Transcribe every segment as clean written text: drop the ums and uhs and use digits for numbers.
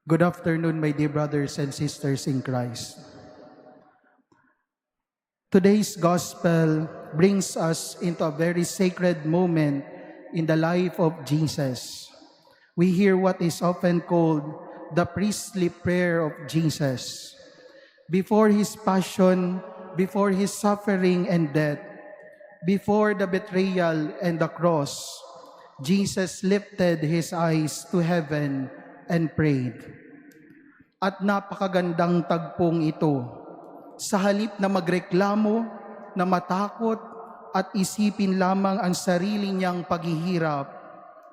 Good afternoon, my dear brothers and sisters in Christ. Today's gospel brings us into a very sacred moment in the life of Jesus. We hear what is often called the priestly prayer of Jesus. Before his passion, before his suffering and death, before the betrayal and the cross, Jesus lifted his eyes to heaven and prayed. At napakagandang tagpong ito. Sa halip na magreklamo, na matakot at isipin lamang ang sarili niyang paghihirap,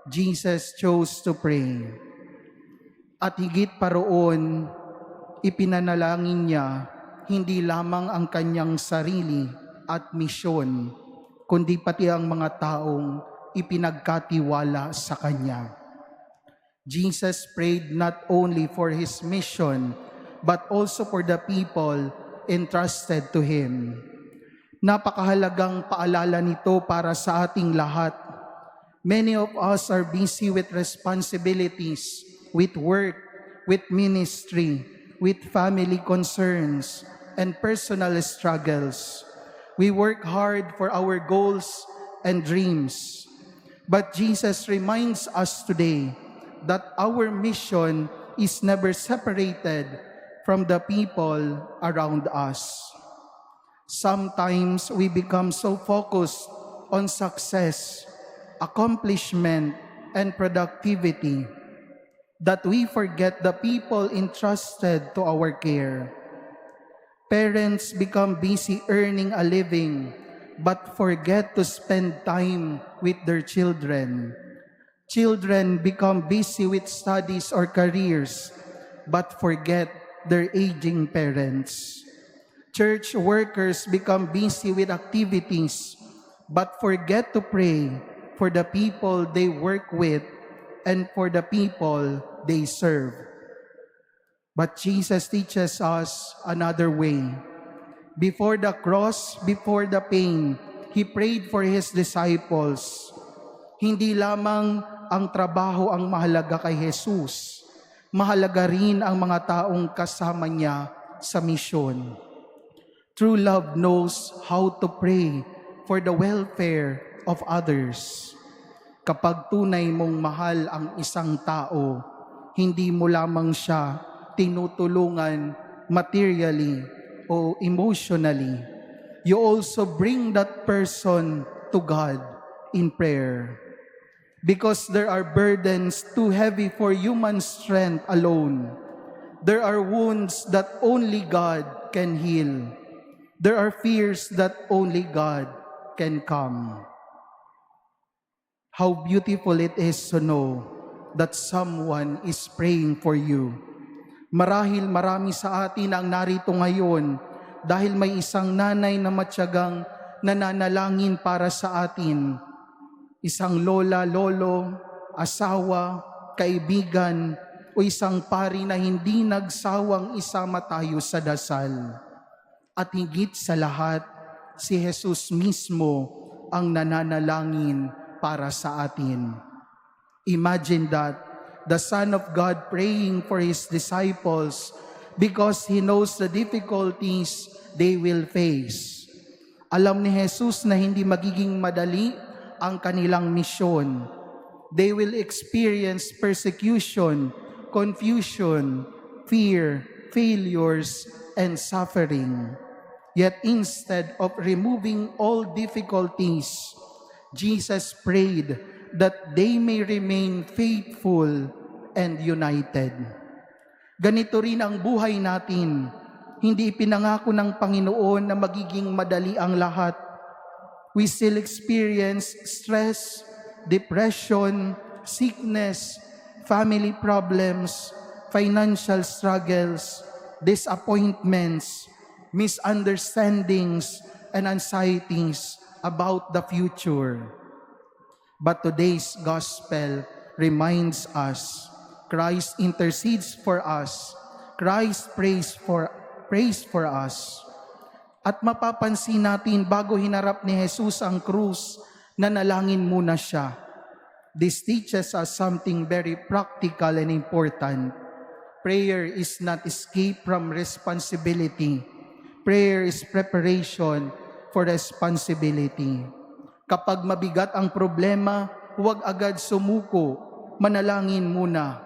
Jesus chose to pray. At higit pa roon, ipinanalangin niya hindi lamang ang kanyang sarili at misyon, kundi pati ang mga taong ipinagkatiwala sa kanya. Jesus prayed not only for his mission, but also for the people entrusted to him. Napakahalagang paalala nito para sa ating lahat. Many of us are busy with responsibilities, with work, with ministry, with family concerns, and personal struggles. We work hard for our goals and dreams. But Jesus reminds us today that our mission is never separated from the people around us. Sometimes we become so focused on success, accomplishment, and productivity that we forget the people entrusted to our care. Parents become busy earning a living but forget to spend time with their children. Children become busy with studies or careers, but forget their aging parents. Church workers become busy with activities, but forget to pray for the people they work with and for the people they serve. But Jesus teaches us another way. Before the cross, before the pain, He prayed for His disciples. Hindi lamang ang trabaho ang mahalaga kay Jesus. Mahalaga rin ang mga taong kasama niya sa misyon. True love knows how to pray for the welfare of others. Kapag tunay mong mahal ang isang tao, hindi mo lamang siya tinutulungan materially o emotionally. You also bring that person to God in prayer. Because there are burdens too heavy for human strength alone. There are wounds that only God can heal. There are fears that only God can calm. How beautiful it is to know that someone is praying for you. Marahil marami sa atin ang narito ngayon dahil may isang nanay na matyagang nananalangin para sa atin. Isang lola, lolo, asawa, kaibigan, o isang pari na hindi nagsawang isama tayo sa dasal. At higit sa lahat, si Jesus mismo ang nananalangin para sa atin. Imagine that, the Son of God praying for His disciples because He knows the difficulties they will face. Alam ni Jesus na hindi magiging madali ang kanilang misyon. They will experience persecution, confusion, fear, failures, and suffering. Yet instead of removing all difficulties, Jesus prayed that they may remain faithful and united. Ganito rin ang buhay natin. Hindi ipinangako ng Panginoon na magiging madali ang lahat. We still experience stress, depression, sickness, family problems, financial struggles, disappointments, misunderstandings, and anxieties about the future. But today's gospel reminds us, Christ intercedes for us, Christ prays for us. At mapapansin natin bago hinarap ni Jesus ang krus, nanalangin muna siya. This teaches us something very practical and important. Prayer is not escape from responsibility. Prayer is preparation for responsibility. Kapag mabigat ang problema, huwag agad sumuko, manalangin muna.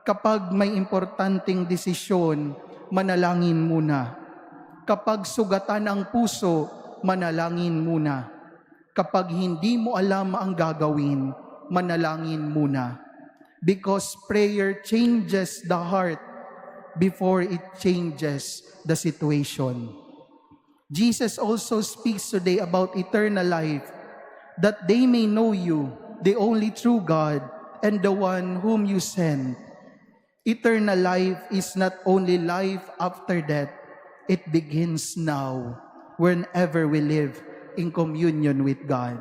Kapag may importanteng desisyon, manalangin muna. Kapag sugatan ang puso, manalangin muna. Kapag hindi mo alam ang gagawin, manalangin muna. Because prayer changes the heart before it changes the situation. Jesus also speaks today about eternal life, that they may know you, the only true God, and the one whom you sent. Eternal life is not only life after death, it begins now, whenever we live in communion with God.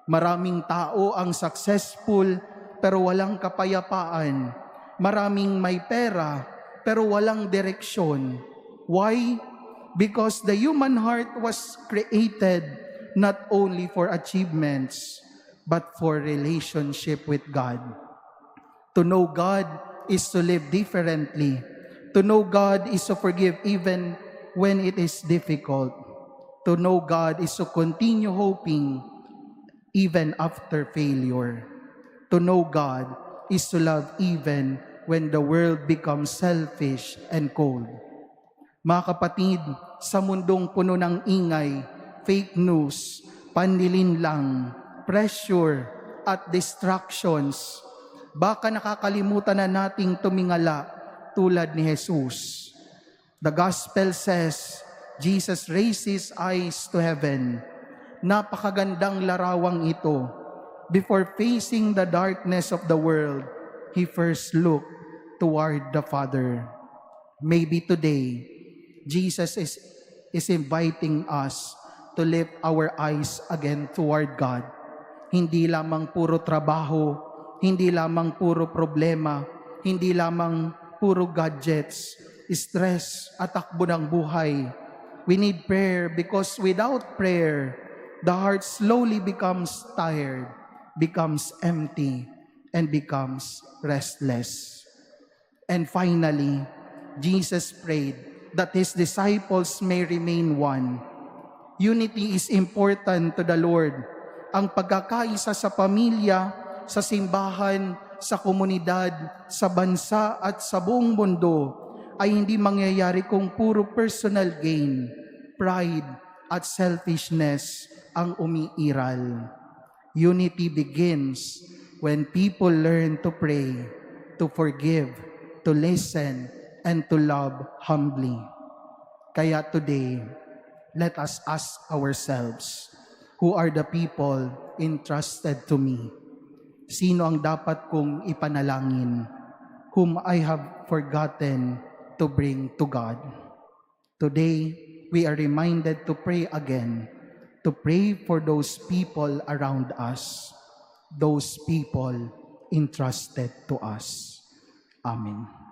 Maraming tao ang successful pero walang kapayapaan. Maraming may pera pero walang direksyon. Why? Because the human heart was created not only for achievements, but for relationship with God. To know God is to live differently. To know God is to forgive even when it is difficult. To know God is to continue hoping even after failure. To know God is to love even when the world becomes selfish and cold. Mga kapatid, sa mundong puno ng ingay, fake news, panlilinlang, pressure, at distractions, baka nakakalimutan na nating tumingala tulad ni Jesus. The gospel says, Jesus raised His eyes to heaven. Napakagandang larawang ito. Before facing the darkness of the world, He first looked toward the Father. Maybe today, Jesus is inviting us to lift our eyes again toward God. Hindi lamang puro trabaho, hindi lamang puro problema, hindi lamang puro gadgets, stress at takbo ng buhay. We need prayer because without prayer, the heart slowly becomes tired, becomes empty, and becomes restless. And finally, Jesus prayed that His disciples may remain one. Unity is important to the Lord. Ang pagkakaisa sa pamilya, sa simbahan, sa komunidad, sa bansa at sa buong mundo ay hindi mangyayari kung puro personal gain, pride at selfishness ang umiiral. Unity begins when people learn to pray, to forgive, to listen, and to love humbly. Kaya today, let us ask ourselves, who are the people entrusted to me? Sino ang dapat kong ipanalangin? Whom I have forgotten to bring to God? Today, we are reminded to pray again, to pray for those people around us, those people entrusted to us. Amen.